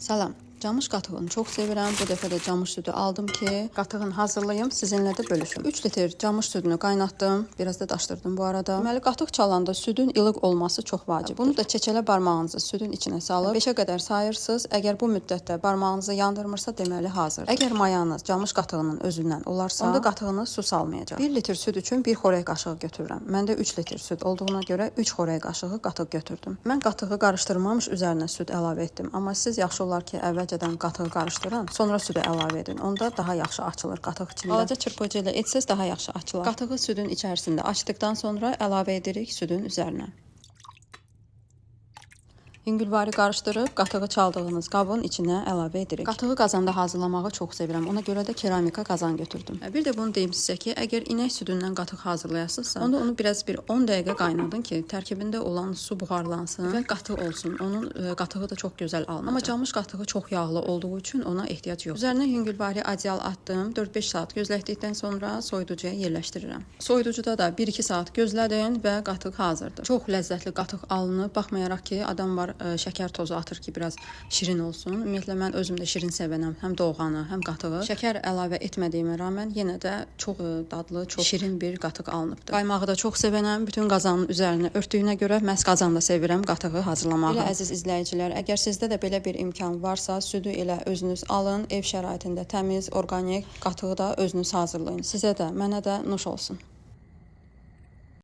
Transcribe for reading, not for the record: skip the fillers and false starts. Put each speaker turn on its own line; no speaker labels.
Salam. Camış qatığını çox sevirəm. Bu dəfə də camış südü aldım ki, qatığını hazırlayım, sizinlə də bölüşüm. 3 litr camış südünü qaynatdım. Biraz da daşdırdım bu arada. Deməli, qatıq çalanda südün ilıq olması çox vacibdir. Bunu da çeçələ barmağınızı südün içinə salıb 5-ə qədər sayırsınız. Əgər bu müddətdə barmağınızı yandırmırsa, deməli hazır. Əgər mayanız camış qatığının özündən olarsa, onda qatığınız su salmayacaq. 1 litr süd üçün 1 xörək qaşığı götürürəm. Məndə 3 litr süd olduğuna görə 3 xörək qaşığı qatıq götürdüm. Mən qatığı qarışdırmamış üzərinə süd əlavə etdim. Amma siz yaxşı olar ki, əvvəlcədən qatığı qarışdırın, sonra südü əlavə edin. Onda daha yaxşı açılır qatıq içində. Balaca çırpıcı ilə etsəz daha yaxşı açılar. Qatığı südün içərisində açdıqdan sonra əlavə edirik südün üzərinə. Yüngülvari qarışdırıb qatığı çaldığınız qabın içinə əlavə edirik. Qatığı qazanda hazırlamağı çox sevirəm. Ona görə də keramika qazan götürdüm. Bir də bunu deyim sizə ki, əgər inək südündən qatıq hazırlayasınızsa, onda onu biraz bir 10 dəqiqə qaynadın ki, tərkibində olan su buxarlansın və qatıq olsun. Onun qatığı da çox gözəl alınacaq. Amma camış qatığı çox yağlı olduğu üçün ona ehtiyac yoxdur. Üzərinə yüngülvari adyal atdım. 4-5 saat gözlətdikdən sonra soyuducuya yerləşdirirəm. Soyuducuda da 1-2 saat gözlədin və qatıq hazırdır. Çox ləzzətli qatıq alınıb, baxmayaraq ki, adam var şəkər tozu atır ki, biraz şirin olsun. Ümumiyyətlə mən özüm də şirin sevənəm, həm doğğanı, həm qatığı. Şəkər əlavə etmədiyimə rağmen yenə də çox dadlı, çox şirin bir qatıq alınıbdır. Qaymağı da çox sevənəm. Bütün qazanın üzərinə örtdüyünə görə məhz qazanda sevirəm qatığı hazırlamağı. Elə əziz izləyicilər, əgər sizdə də belə bir imkan varsa, südü elə özünüz alın, ev şəraitində təmiz, orqanik qatığı da özünüz hazırlayın. Sizə də, mənə də nuş olsun.